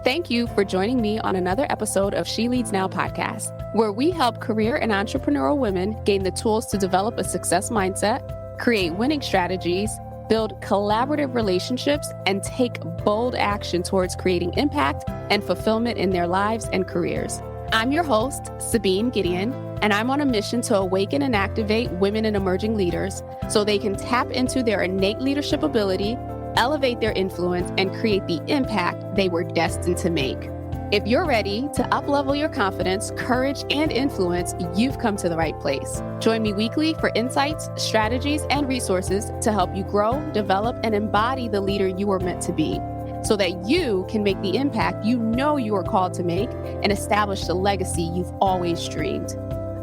Thank you for joining me on another episode of She Leads Now podcast, where we help career and entrepreneurial women gain the tools to develop a success mindset, create winning strategies, build collaborative relationships, and take bold action towards creating impact and fulfillment in their lives and careers. I'm your host, Sabine Gideon, and I'm on a mission to awaken and activate women and emerging leaders so they can tap into their innate leadership ability, elevate their influence, and create the impact they were destined to make. If you're ready to up-level your confidence, courage, and influence, you've come to the right place. Join me weekly for insights, strategies, and resources to help you grow, develop, and embody the leader you were meant to be, so that you can make the impact you know you are called to make and establish the legacy you've always dreamed.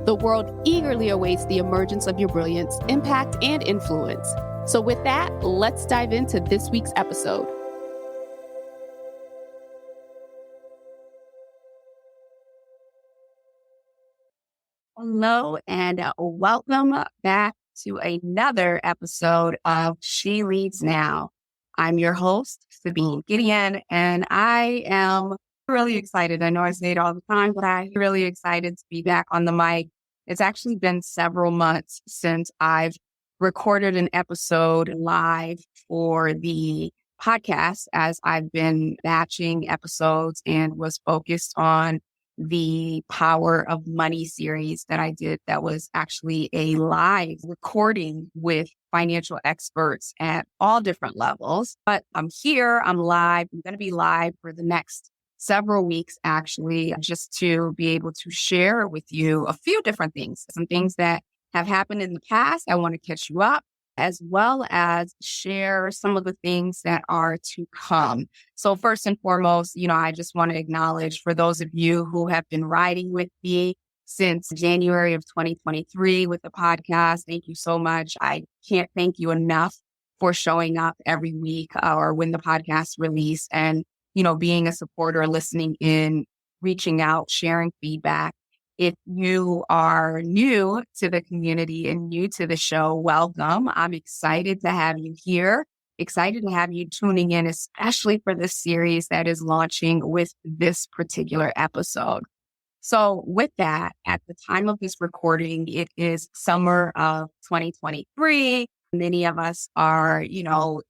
The world eagerly awaits the emergence of your brilliance, impact, and influence. So with that, let's dive into this week's episode. Hello, and welcome back to another episode of She Leads Now. I'm your host, Sabine Gideon, and I am really excited. I know I say it all the time, but I'm really excited to be back on the mic. It's actually been several months since I've recorded an episode live for the podcast, as I've been batching episodes and was focused on the Power of Money series that I did. That was actually a live recording with financial experts at all different levels. But I'm here, I'm live. I'm going to be live for the next several weeks, actually, just to be able to share with you a few different things, some things that have happened in the past. I want to catch you up, as well as share some of the things that are to come. So first and foremost, I just want to acknowledge for those of you who have been riding with me since January of 2023 with the podcast. Thank you so much. I can't thank you enough for showing up every week or when the podcast release and, being a supporter, listening in, reaching out, sharing feedback. If you are new to the community and new to the show, welcome. I'm excited to have you here, excited to have you tuning in, especially for this series that is launching with this particular episode. So with that, at the time of this recording, it is summer of 2023. Many of us are,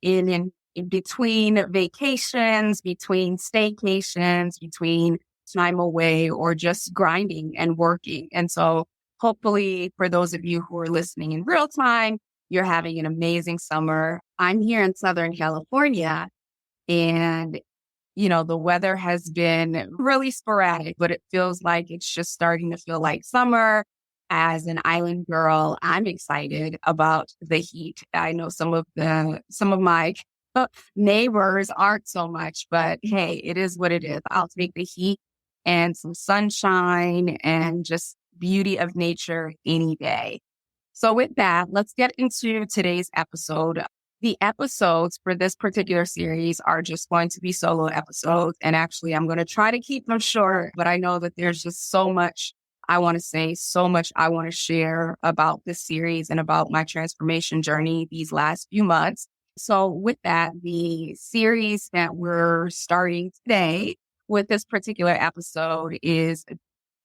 in between vacations, between staycations, between time away, or just grinding and working. And so hopefully for those of you who are listening in real time, you're having an amazing summer. I'm here in Southern California, and the weather has been really sporadic, but it feels like it's just starting to feel like summer. As an island girl, I'm excited about the heat. I know some of my neighbors aren't so much, but hey, it is what it is. I'll take the heat and some sunshine and just beauty of nature any day. So with that, let's get into today's episode. The episodes for this particular series are just going to be solo episodes. And actually, I'm going to try to keep them short, but I know that there's just so much I want to say, so much I want to share about this series and about my transformation journey these last few months. So with that, the series that we're starting today with this particular episode is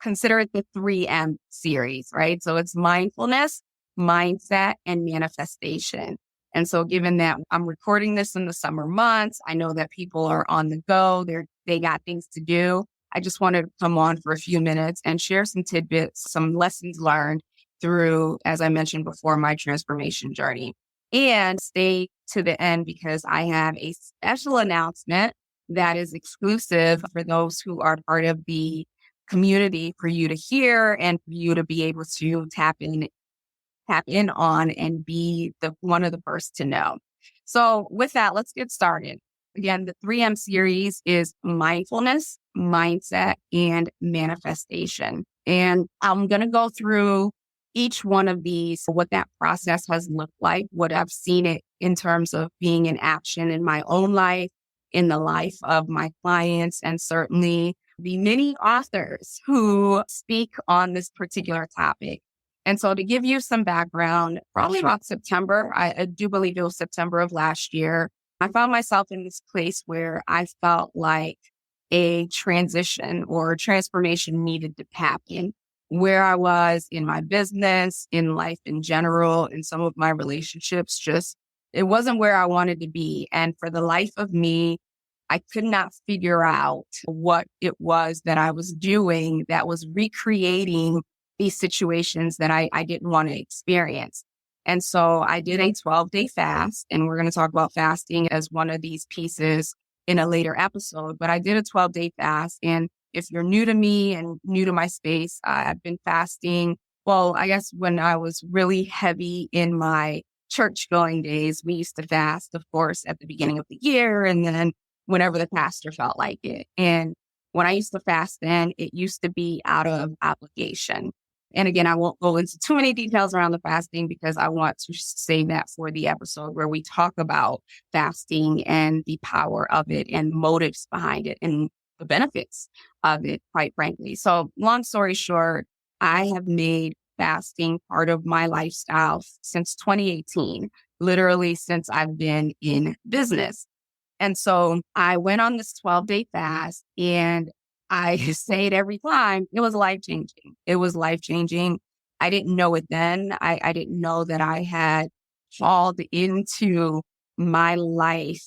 considered the 3M series, right? So it's mindfulness, mindset, and manifestation. And so given that I'm recording this in the summer months, I know that people are on the go, they got things to do. I just wanted to come on for a few minutes and share some tidbits, some lessons learned through, as I mentioned before, my transformation journey. And stay to the end because I have a special announcement that is exclusive for those who are part of the community for you to hear and for you to be able to tap in on and be one of the first to know. So with that, let's get started. Again, the 3M series is mindfulness, mindset, and manifestation. And I'm going to go through each one of these, what that process has looked like, what I've seen it in terms of being in action in my own life, in the life of my clients, and certainly the many authors who speak on this particular topic. And so to give you some background, probably about September, I do believe it was September of last year, I found myself in this place where I felt like a transition or transformation needed to happen. Where I was in my business, in life in general, in some of my relationships, just it wasn't where I wanted to be. And for the life of me, I could not figure out what it was that I was doing that was recreating these situations that I didn't want to experience. And so I did a 12-day fast, and we're going to talk about fasting as one of these pieces in a later episode. But I did a 12-day fast. And if you're new to me and new to my space, I've been fasting. Well, I guess when I was really heavy in my church going days, we used to fast, of course, at the beginning of the year and then whenever the pastor felt like it. And when I used to fast then, it used to be out of obligation. And again, I won't go into too many details around the fasting because I want to save that for the episode where we talk about fasting and the power of it and motives behind it and the benefits of it, quite frankly. So long story short, I have made fasting part of my lifestyle since 2018, literally since I've been in business. And so I went on this 12-day fast, and I say it every time, it was life-changing. It was life-changing. I didn't know it then. I didn't know that I had called into my life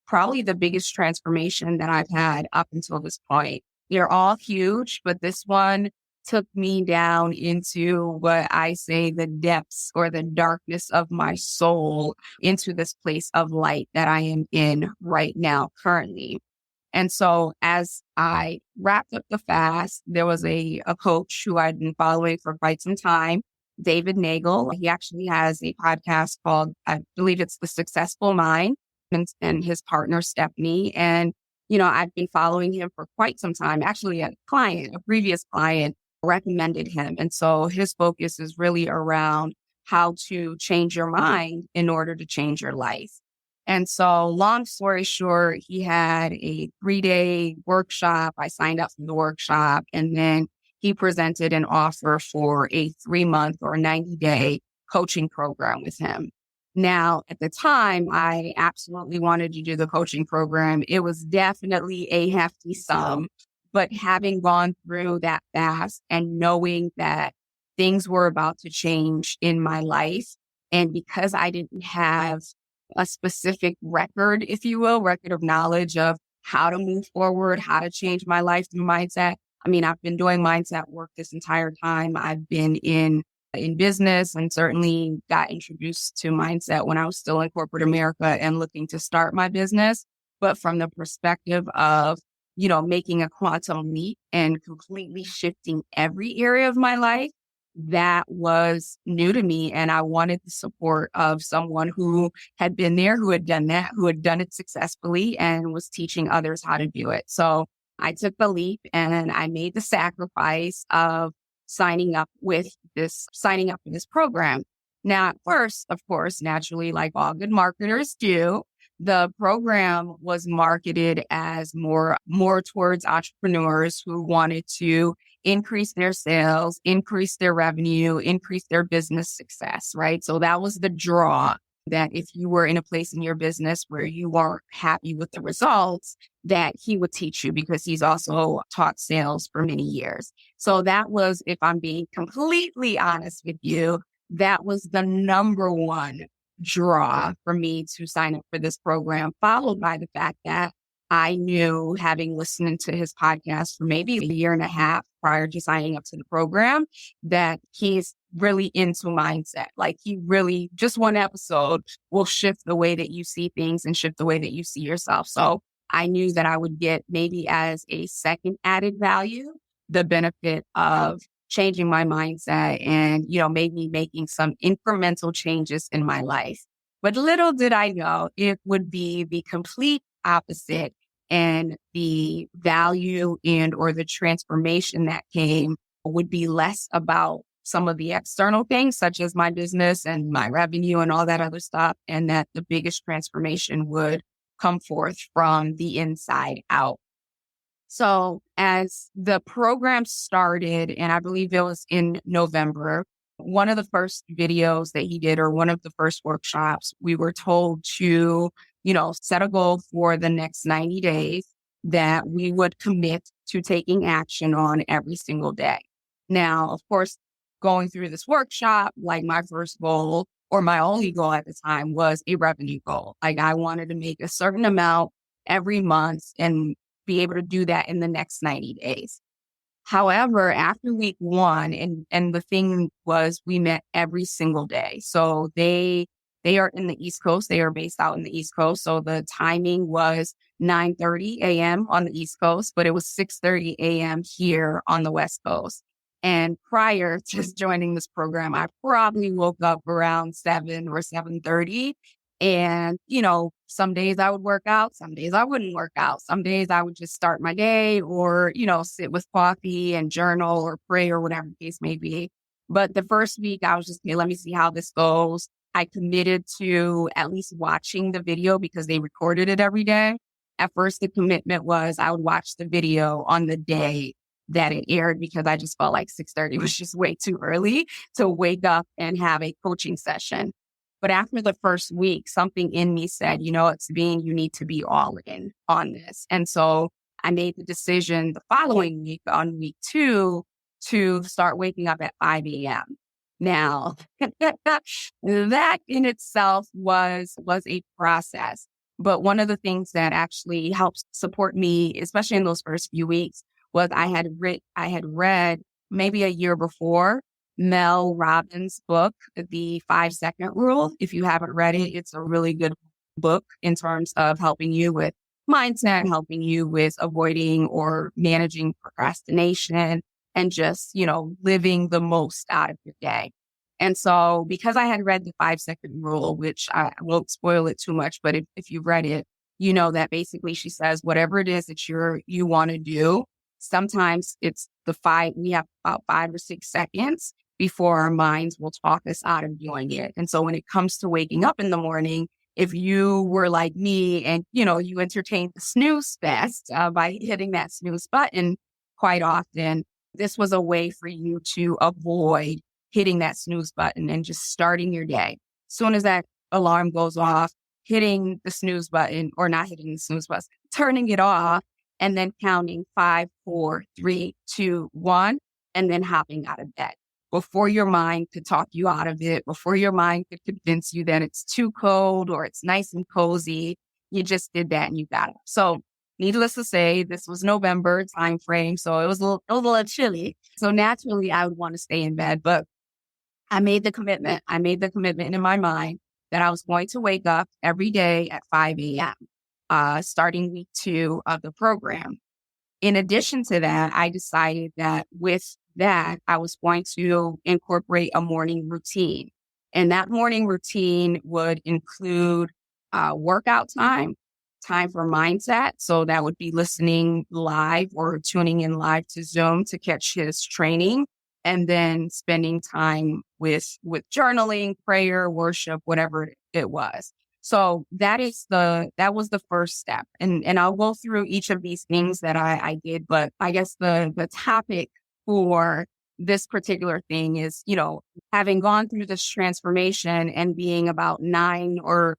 probably the biggest transformation that I've had up until this point. They're all huge, but this one took me down into what I say the depths or the darkness of my soul, into this place of light that I am in right now, currently. And so as I wrapped up the fast, there was a coach who I'd been following for quite some time, David Nagel. He actually has a podcast called, I believe it's The Successful Mind, and his partner, Stephanie. And, I've been following him for quite some time. Actually, a previous client recommended him. And so his focus is really around how to change your mind in order to change your life. And so long story short, he had a 3-day workshop. I signed up for the workshop, and then he presented an offer for a 3-month or 90-day coaching program with him. Now, at the time, I absolutely wanted to do the coaching program. It was definitely a hefty sum, but having gone through that fast and knowing that things were about to change in my life, and because I didn't have a specific record, if you will, record of knowledge of how to move forward, how to change my life through mindset. I mean, I've been doing mindset work this entire time. I've been in business and certainly got introduced to mindset when I was still in corporate America and looking to start my business. But from the perspective of, making a quantum leap and completely shifting every area of my life, that was new to me. And I wanted the support of someone who had been there, who had done that, who had done it successfully and was teaching others how to do it. So I took the leap and I made the sacrifice of signing up for this program. Now, at first, of course, naturally, like all good marketers do, the program was marketed as more towards entrepreneurs who wanted to increase their sales, increase their revenue, increase their business success, right? So that was the draw, that if you were in a place in your business where you weren't happy with the results, that he would teach you, because he's also taught sales for many years. So that was, if I'm being completely honest with you, that was the number one draw for me to sign up for this program, followed by the fact that I knew, having listened to his podcast for maybe a year and a half prior to signing up to the program, that he's really into mindset. Like, he really, just one episode will shift the way that you see things and shift the way that you see yourself. So I knew that I would get, maybe as a second added value, the benefit of changing my mindset and, maybe making some incremental changes in my life. But little did I know it would be the complete opposite, and the value or the transformation that came would be less about some of the external things, such as my business and my revenue and all that other stuff, and that the biggest transformation would come forth from the inside out. So as the program started, and I believe it was in November, one of the first videos that he did, or one of the first workshops, we were told to, set a goal for the next 90 days that we would commit to taking action on every single day. Now, of course, going through this workshop, like my first goal or my only goal at the time was a revenue goal. Like I wanted to make a certain amount every month and be able to do that in the next 90 days. However, after week one, and the thing was we met every single day. So they are in the East Coast. They are based out in the East Coast. So the timing was 9:30 a.m. on the East Coast, but it was 6:30 a.m. here on the West Coast. And prior to joining this program, I probably woke up around 7 or 7:30. And, some days I would work out, some days I wouldn't work out. Some days I would just start my day or, sit with coffee and journal or pray or whatever the case may be. But the first week I was just, okay, let me see how this goes. I committed to at least watching the video because they recorded it every day. At first, the commitment was I would watch the video on the day that it aired because I just felt like 6:30 was just way too early to wake up and have a coaching session. But after the first week, something in me said, it's being, you need to be all in on this. And so I made the decision the following week on week 2 to start waking up at 5 a.m. Now, that in itself was a process. But one of the things that actually helped support me, especially in those first few weeks, was I had read maybe a year before Mel Robbins' book, The 5-Second Rule. If you haven't read it, it's a really good book in terms of helping you with mindset, helping you with avoiding or managing procrastination and just, living the most out of your day. And so because I had read the 5-second rule, which I won't spoil it too much, but if you've read it, you know that basically she says, whatever it is that you want to do, sometimes it's we have about 5 or 6 seconds before our minds will talk us out of doing it. And so when it comes to waking up in the morning, if you were like me and, you entertained the snooze fest by hitting that snooze button quite often, this was a way for you to avoid hitting that snooze button and just starting your day. As soon as that alarm goes off, hitting the snooze button or not hitting the snooze button, turning it off and then counting 5, 4, 3, 2, 1, and then hopping out of bed before your mind could talk you out of it, before your mind could convince you that it's too cold or it's nice and cozy. You just did that and you got up. So needless to say, this was November time frame, so it was a little chilly. So naturally, I would want to stay in bed, but I made the commitment. I made the commitment in my mind that I was going to wake up every day at 5 a.m., starting week 2 of the program. In addition to that, I decided that with that, I was going to incorporate a morning routine. And that morning routine would include workout time for mindset. So that would be listening live or tuning in live to Zoom to catch his training, and then spending time with journaling, prayer, worship, whatever it was. So that was the first step. And I'll go through each of these things that I did, but I guess the topic for this particular thing is, having gone through this transformation and being about 9 or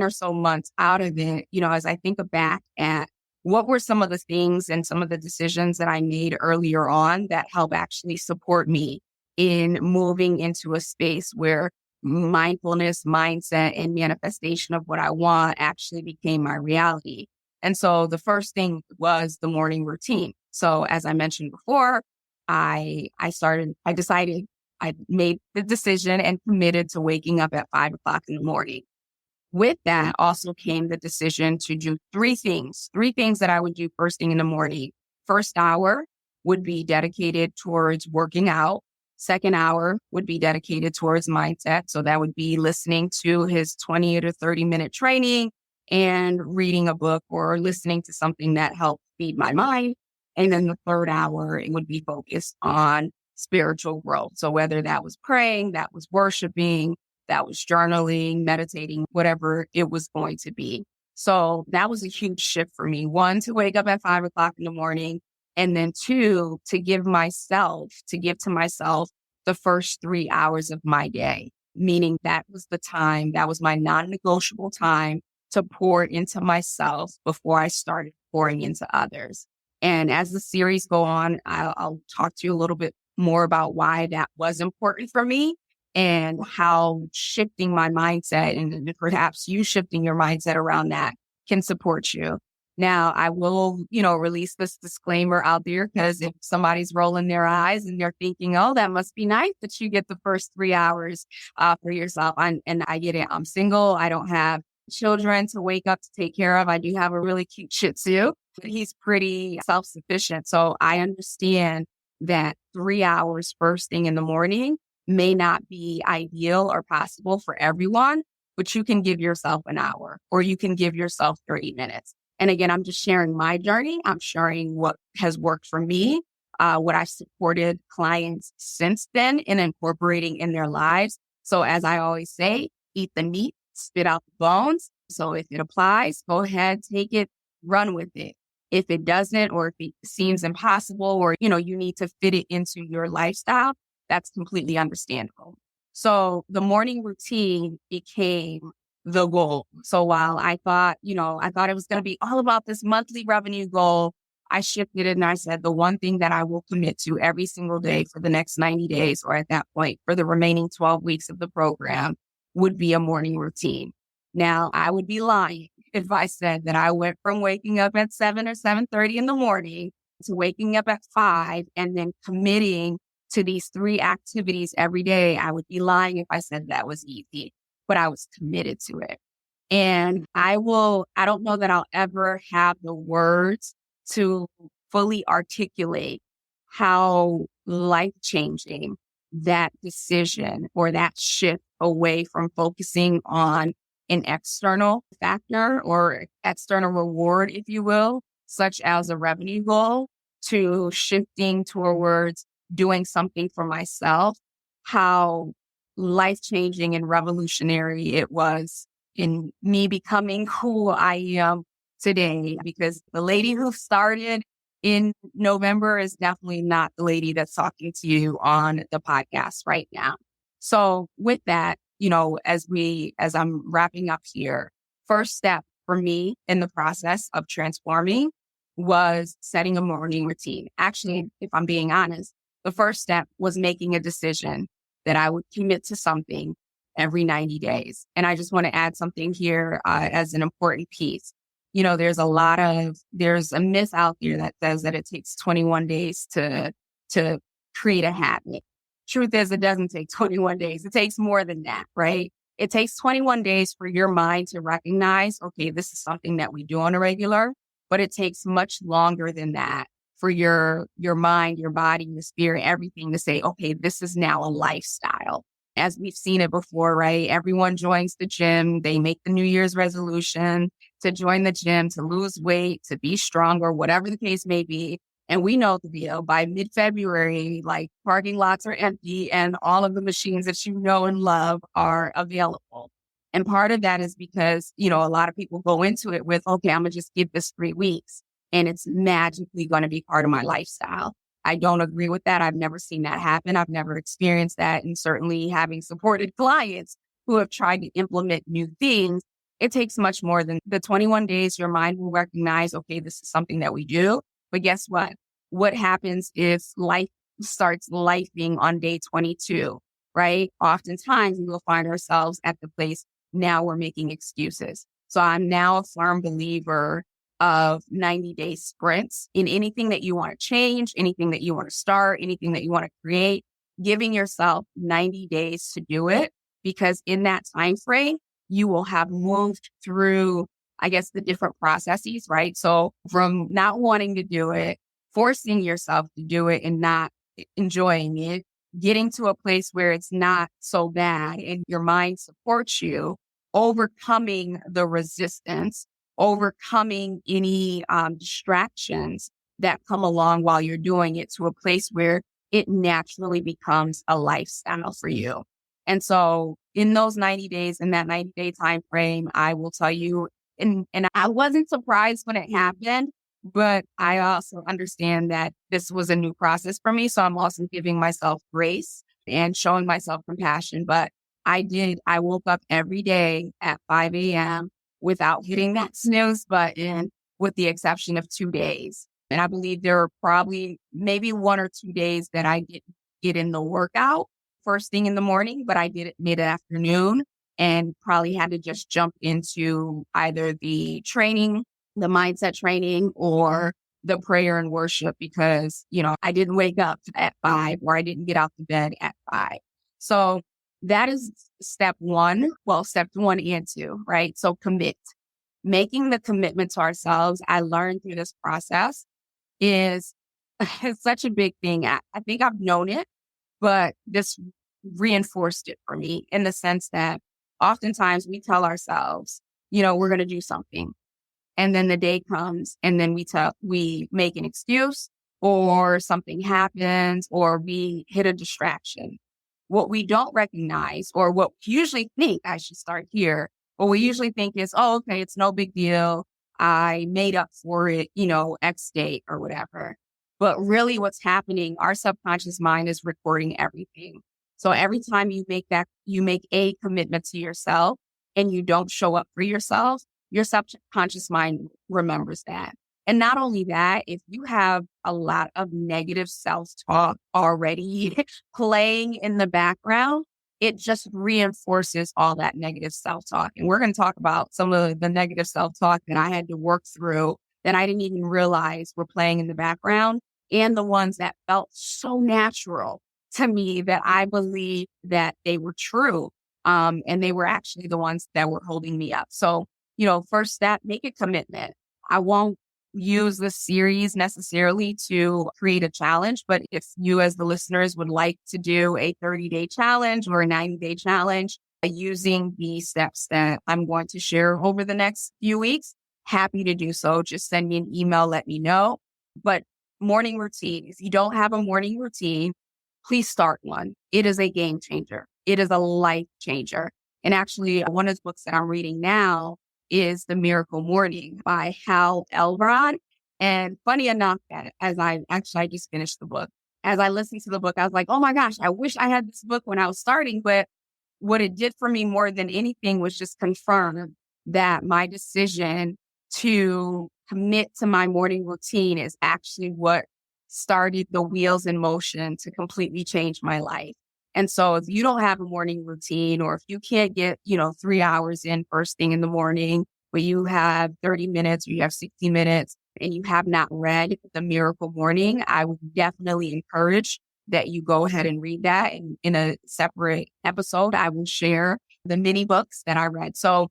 so months out of it, as I think back at what were some of the things and some of the decisions that I made earlier on that help actually support me in moving into a space where mindfulness, mindset, and manifestation of what I want actually became my reality. And so the first thing was the morning routine. So as I mentioned before, I decided, I made the decision and committed to waking up at 5 o'clock in the morning. With that also came the decision to do 3 things that I would do first thing in the morning. First hour would be dedicated towards working out. Second hour would be dedicated towards mindset. So that would be listening to his 20 to 30-minute training and reading a book or listening to something that helped feed my mind. And then the third hour, it would be focused on spiritual growth. So whether that was praying, that was worshiping, that was journaling, meditating, whatever it was going to be. So that was a huge shift for me. 1, to wake up at 5 o'clock in the morning. And then 2, to give to myself the first 3 hours of my day, meaning that was my non-negotiable time to pour into myself before I started pouring into others. And as the series go on, I'll talk to you a little bit more about why that was important for me and how shifting my mindset and perhaps you shifting your mindset around that can support you. Now, I will, release this disclaimer out there because if somebody's rolling their eyes and they're thinking, oh, that must be nice that you get the first 3 hours for yourself. And I get it. I'm single. I don't have children to wake up to take care of. I do have a really cute Shih Tzu, but he's pretty self-sufficient. So I understand that 3 hours first thing in the morning may not be ideal or possible for everyone, but you can give yourself an hour or you can give yourself 30 minutes. And again, I'm just sharing my journey. I'm sharing what has worked for me, what I've supported clients since then in incorporating in their lives. So as I always say, eat the meat, spit out the bones. So if it applies, go ahead, take it, run with it. If it doesn't, or if it seems impossible, or, you need to fit it into your lifestyle, that's completely understandable. So the morning routine became the goal. So while I thought it was going to be all about this monthly revenue goal, I shifted it and I said, the one thing that I will commit to every single day for the next 90 days, or at that point, for the remaining 12 weeks of the program, would be a morning routine. Now, I would be lying if I said that I went from waking up at 7 or 7:30 in the morning to waking up at 5 and then committing to these 3 activities every day. I would be lying if I said that was easy, but I was committed to it. And I don't know that I'll ever have the words to fully articulate how life-changing that decision or that shift away from focusing on an external factor or external reward, if you will, such as a revenue goal, to shifting towards doing something for myself, how life-changing and revolutionary it was in me becoming who I am today. Because the lady who started in November is definitely not the lady that's talking to you on the podcast right now. So with that, as I'm wrapping up here, first step for me in the process of transforming was setting a morning routine. Actually, if I'm being honest, the first step was making a decision that I would commit to something every 90 days. And I just want to add something here as an important piece. There's a myth out there that says that it takes 21 days to create a habit. Truth is, it doesn't take 21 days. It takes more than that, right? It takes 21 days for your mind to recognize, okay, this is something that we do on a regular, but it takes much longer than that for your mind, your body, your spirit, everything to say, okay, this is now a lifestyle. As we've seen it before, right? Everyone joins the gym. They make the New Year's resolution to join the gym, to lose weight, to be stronger, whatever the case may be. And we know the deal. By mid-February, like, parking lots are empty and all of the machines that you know and love are available. And part of that is because, a lot of people go into it with, okay, I'm going to just give this 3 weeks and it's magically going to be part of my lifestyle. I don't agree with that. I've never seen that happen. I've never experienced that. And certainly having supported clients who have tried to implement new things, it takes much more than the 21 days. Your mind will recognize, okay, this is something that we do. But guess what? What happens if life starts lifing on day 22, right? Oftentimes we will find ourselves at the place now we're making excuses. So I'm now a firm believer of 90-day sprints in anything that you want to change, anything that you want to start, anything that you want to create, giving yourself 90 days to do it, because in that time frame, you will have moved through, I guess, the different processes, right? So from not wanting to do it, forcing yourself to do it and not enjoying it, getting to a place where it's not so bad and your mind supports you, overcoming the resistance, overcoming any distractions that come along while you're doing it, to a place where it naturally becomes a lifestyle for you. And so in those 90 days, in that 90-day time frame, I will tell you, and I wasn't surprised when it happened, but I also understand that this was a new process for me. So I'm also giving myself grace and showing myself compassion. But I woke up every day at 5 a.m. without hitting that snooze button. with the exception of 2 days. And I believe there are probably maybe 1 or 2 days that I didn't get in the workout first thing in the morning, but I did it mid-afternoon and probably had to just jump into either the training, the mindset training, or the prayer and worship because, I didn't wake up at 5 or I didn't get out of bed at 5. So that is step one. Well, step 1 and 2, right? So commit. Making the commitment to ourselves, I learned through this process is it's such a big thing. I think I've known it, but this reinforced it for me in the sense that oftentimes we tell ourselves, we're going to do something. And then the day comes and then we make an excuse or something happens or we hit a distraction. What we don't recognize or what we usually think, I should start here, what we usually think is, oh, okay, it's no big deal. I made up for it, X date or whatever. But really what's happening, our subconscious mind is recording everything. So every time you make a commitment to yourself and you don't show up for yourself, your subconscious mind remembers that. And not only that, if you have a lot of negative self-talk already playing in the background, it just reinforces all that negative self-talk. And we're going to talk about some of the negative self-talk that I had to work through that I didn't even realize were playing in the background and the ones that felt so natural to me that I believe that they were true. And they were actually the ones that were holding me up. So, first step, make a commitment. I won't use this series necessarily to create a challenge, but if you as the listeners would like to do a 30-day challenge or a 90-day challenge using the steps that I'm going to share over the next few weeks, happy to do so. Just send me an email, let me know. But morning routine, if you don't have a morning routine, please start one. It is a game changer. It is a life changer. And actually, one of the books that I'm reading now is The Miracle Morning by Hal Elrod. And funny enough, that I just finished the book. As I listened to the book, I was like, oh my gosh, I wish I had this book when I was starting. But what it did for me more than anything was just confirm that my decision to commit to my morning routine is actually what started the wheels in motion to completely change my life. And so if you don't have a morning routine or if you can't get, 3 hours in first thing in the morning, but you have 30 minutes or you have 60 minutes and you have not read The Miracle Morning, I would definitely encourage that you go ahead and read that. And in a separate episode, I will share the mini books that I read. So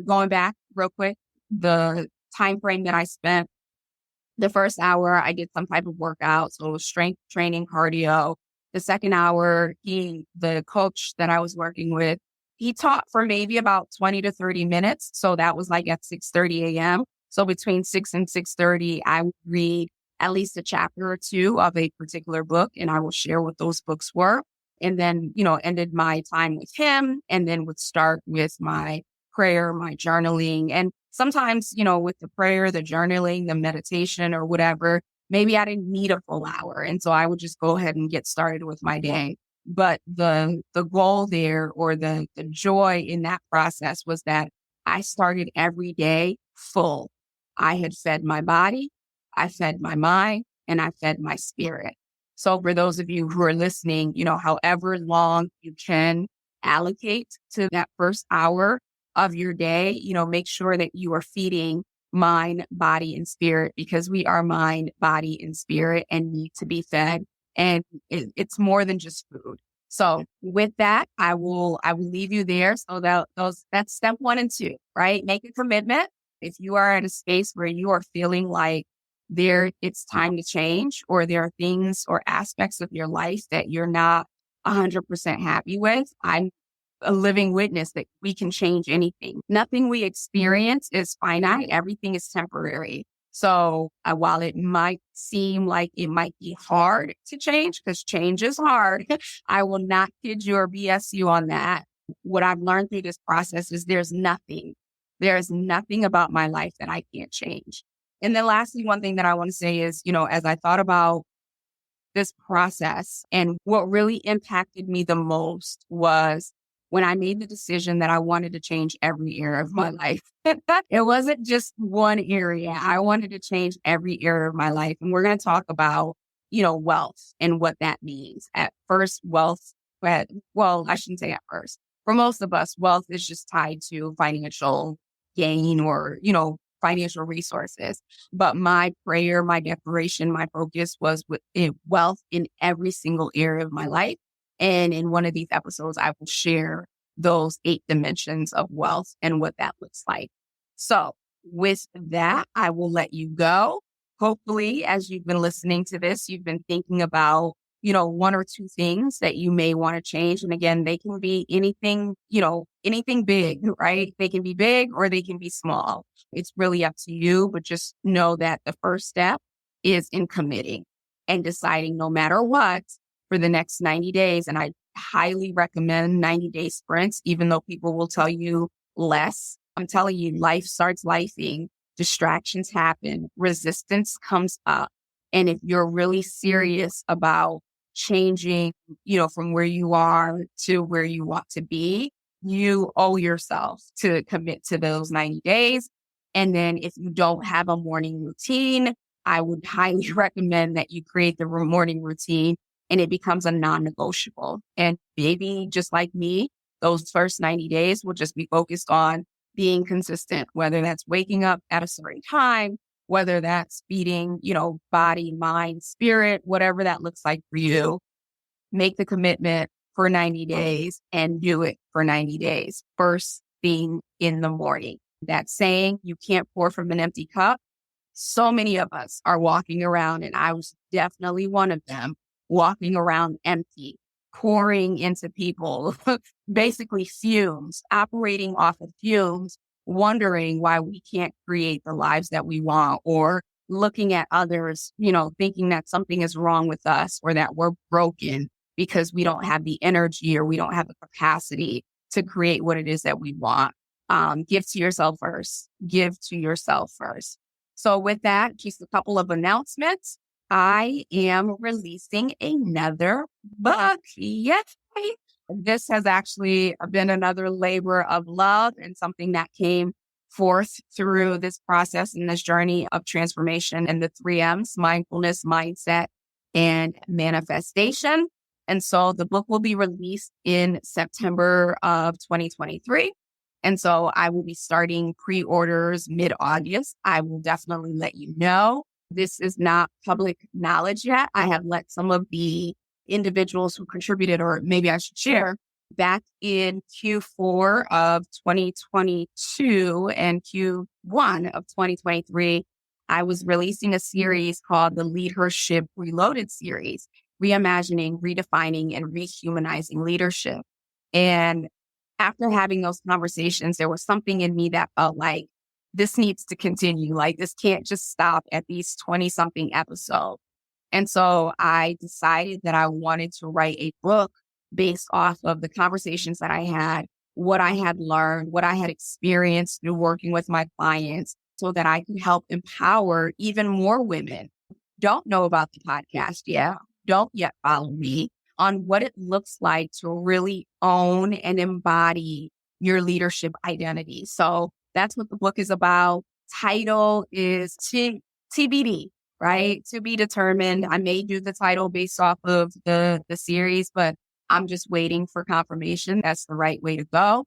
going back real quick, the time frame that I spent, the first hour, I did some type of workout. So it was strength training, cardio. The second hour, the coach that I was working with, he taught for maybe about 20 to 30 minutes. So that was like at 6:30 a.m. So between 6 and 6:30, I would read at least a chapter or two of a particular book, and I will share what those books were. And then, ended my time with him and then would start with my prayer, my journaling. And sometimes, with the prayer, the journaling, the meditation or whatever, maybe I didn't need a full hour. And so I would just go ahead and get started with my day. But the goal there or the joy in that process was that I started every day full. I had fed my body, I fed my mind, and I fed my spirit. So for those of you who are listening, however long you can allocate to that first hour of your day, make sure that you are feeding mind, body, and spirit, because we are mind, body, and spirit and need to be fed. And it's more than just food. So with that, I will leave you there. So that's step 1 and 2, right? Make a commitment. If you are at a space where you are feeling like it's time to change, or there are things or aspects of your life that you're not 100% happy with, I'm a living witness that we can change anything. Nothing we experience is finite. Everything is temporary. So while it might seem like it might be hard to change, because change is hard, I will not kid you or BS you on that. What I've learned through this process is there's nothing about my life that I can't change. And then lastly, one thing that I want to say is, as I thought about this process and what really impacted me the most was when I made the decision that I wanted to change every area of my life. It wasn't just one area. I wanted to change every area of my life. And we're going to talk about, wealth and what that means. At first, wealth, well, I shouldn't say at first. For most of us, wealth is just tied to financial gain or, financial resources. But my prayer, my declaration, my focus was with wealth in every single area of my life. And in one of these episodes, I will share those 8 dimensions of wealth and what that looks like. So with that, I will let you go. Hopefully, as you've been listening to this, you've been thinking about, 1 or 2 things that you may want to change. And again, they can be anything, anything big, right? They can be big or they can be small. It's really up to you, but just know that the first step is in committing and deciding no matter what for the next 90 days. And I highly recommend 90-day sprints, even though people will tell you less. I'm telling you, life starts lifing, distractions happen, resistance comes up. And if you're really serious about changing, from where you are to where you want to be, you owe yourself to commit to those 90 days. And then if you don't have a morning routine, I would highly recommend that you create the morning routine and it becomes a non-negotiable. And maybe just like me, those first 90 days will just be focused on being consistent, whether that's waking up at a certain time, whether that's feeding, body, mind, spirit, whatever that looks like for you. Make the commitment for 90 days and do it for 90 days. First thing in the morning. That saying, you can't pour from an empty cup. So many of us are walking around, and I was definitely one of them, walking around empty, pouring into people, basically fumes, operating off of fumes, wondering why we can't create the lives that we want, or looking at others, thinking that something is wrong with us or that we're broken because we don't have the energy or we don't have the capacity to create what it is that we want. Give to yourself first. Give to yourself first. So with that, just a couple of announcements. I am releasing another book. Yay! This has actually been another labor of love and something that came forth through this process and this journey of transformation and the 3 M's: mindfulness, mindset, and manifestation. And so the book will be released in September of 2023. And so I will be starting pre-orders mid-August. I will definitely let you know. This is not public knowledge yet. I have let some of the individuals who contributed, or maybe I should share, back in Q4 of 2022 and Q1 of 2023, I was releasing a series called the Leadership Reloaded series, reimagining, redefining, and rehumanizing leadership. And after having those conversations, there was something in me that felt like this needs to continue. Like this can't just stop at these 20-something episodes. And so I decided that I wanted to write a book based off of the conversations that I had, what I had learned, what I had experienced through working with my clients, so that I could help empower even more women. Don't know about the podcast yet, don't yet follow me, on what it looks like to really own and embody your leadership identity. So that's what the book is about. Title is TBD, right? To be determined. I may do the title based off of the series, but I'm just waiting for confirmation. That's the right way to go.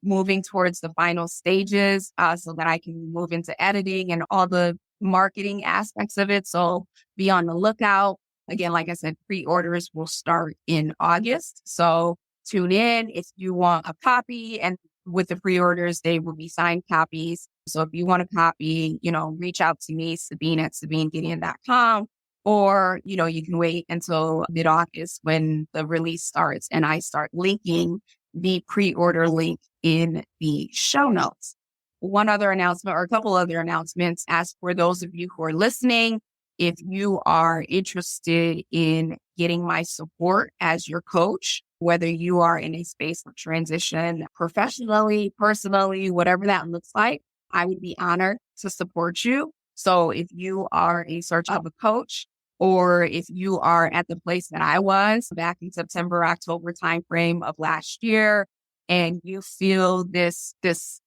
Moving towards the final stages so that I can move into editing and all the marketing aspects of it. So be on the lookout. Again, like I said, pre-orders will start in August. So tune in if you want a copy, and with the pre-orders, they will be signed copies. So if you want a copy, reach out to me, Sabine at SabineGideon.com, or, you can wait until mid-August when the release starts and I start linking the pre-order link in the show notes. One other announcement, or a couple other announcements, as for those of you who are listening, if you are interested in getting my support as your coach, whether you are in a space of transition professionally, personally, whatever that looks like, I would be honored to support you. So if you are in search of a coach, or if you are at the place that I was back in September, October timeframe of last year, and you feel this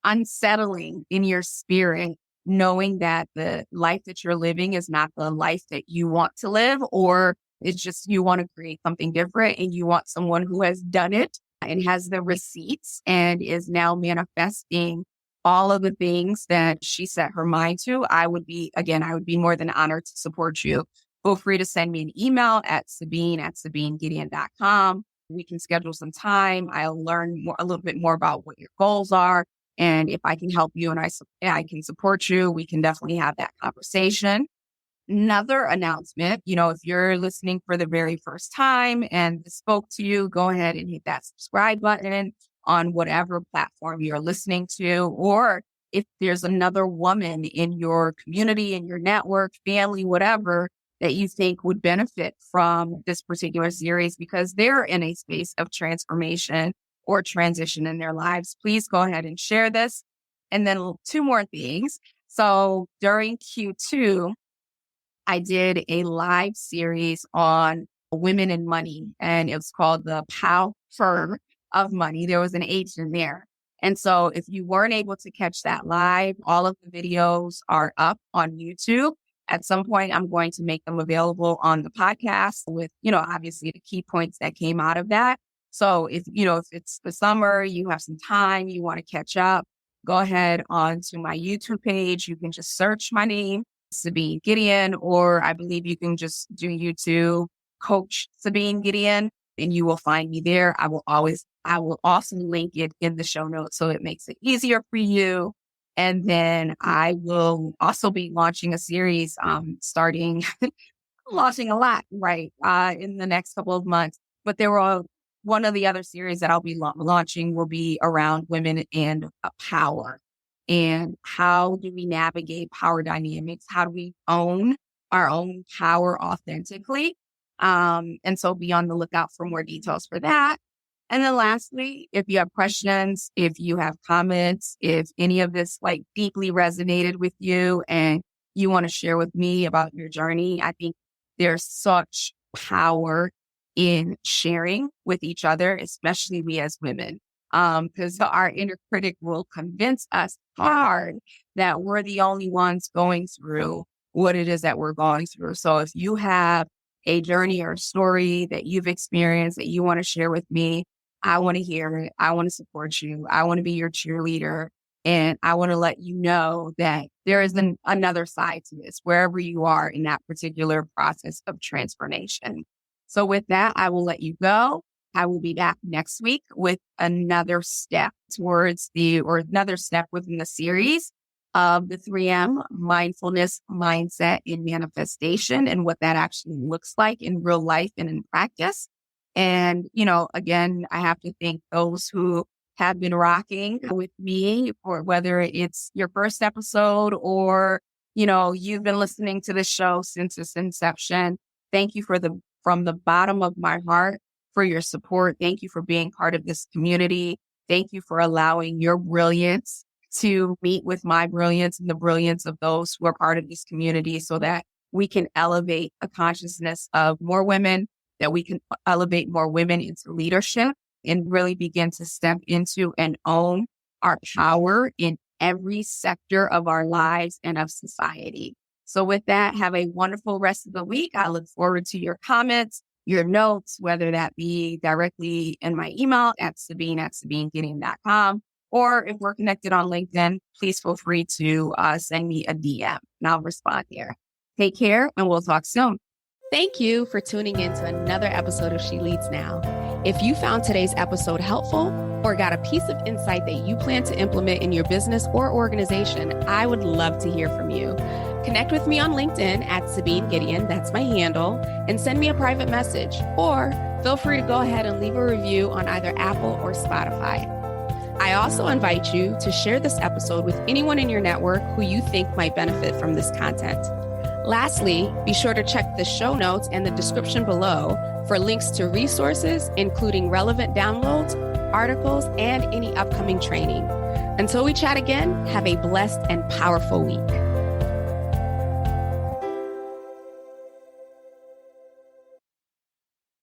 unsettling in your spirit, knowing that the life that you're living is not the life that you want to live, or it's just you want to create something different and you want someone who has done it and has the receipts and is now manifesting all of the things that she set her mind to, I would be more than honored to support you. Feel free to send me an email at sabine@sabinegideon.com. We can schedule some time. I'll learn a little bit more about what your goals are. And if I can help you and I can support you, we can definitely have that conversation. Another announcement, if you're listening for the very first time and this spoke to you, go ahead and hit that subscribe button on whatever platform you're listening to. Or if there's another woman in your community, in your network, family, whatever, that you think would benefit from this particular series because they're in a space of transformation or transition in their lives, please go ahead and share this. And then two more things. So during Q2, I did a live series on women and money, and it was called the Power of Money. There was an H in there. And so if you weren't able to catch that live, all of the videos are up on YouTube. At some point, I'm going to make them available on the podcast with, obviously the key points that came out of that. So if it's the summer, you have some time, you want to catch up, go ahead onto my YouTube page. You can just search my name, Sabine Gideon, or I believe you can just do YouTube Coach Sabine Gideon, and you will find me there. I will also link it in the show notes so it makes it easier for you. And then I will also be launching a series, launching a lot, right, in the next couple of months. But one of the other series that I'll be launching will be around women and power. And how do we navigate power dynamics? How do we own our own power authentically? And so be on the lookout for more details for that. And then lastly, if you have questions, if you have comments, if any of this deeply resonated with you and you want to share with me about your journey, I think there's such power in sharing with each other, especially we as women, because our inner critic will convince us hard that we're the only ones going through what it is that we're going through. So if you have a journey or a story that you've experienced that you want to share with me, I want to hear it. I want to support you. I want to be your cheerleader. And I want to let you know that there is another side to this, wherever you are in that particular process of transformation. So with that, I will let you go. I will be back next week with another step another step within the series of the 3M mindfulness, mindset, and manifestation, and what that actually looks like in real life and in practice. And, again, I have to thank those who have been rocking with me, or whether it's your first episode or, you've been listening to the show since its inception. Thank you from the bottom of my heart for your support. Thank you for being part of this community. Thank you for allowing your brilliance to meet with my brilliance and the brilliance of those who are part of this community so that we can elevate a consciousness of more women, that we can elevate more women into leadership and really begin to step into and own our power in every sector of our lives and of society. So with that, have a wonderful rest of the week. I look forward to your comments, your notes, whether that be directly in my email at sabine@sabinegideon.com, or if we're connected on LinkedIn, please feel free to send me a DM and I'll respond there. Take care and we'll talk soon. Thank you for tuning in to another episode of She Leads Now. If you found today's episode helpful or got a piece of insight that you plan to implement in your business or organization, I would love to hear from you. Connect with me on LinkedIn at Sabine Gideon, that's my handle, and send me a private message. Or feel free to go ahead and leave a review on either Apple or Spotify. I also invite you to share this episode with anyone in your network who you think might benefit from this content. Lastly, be sure to check the show notes and the description below for links to resources, including relevant downloads, articles, and any upcoming training. Until we chat again, have a blessed and powerful week.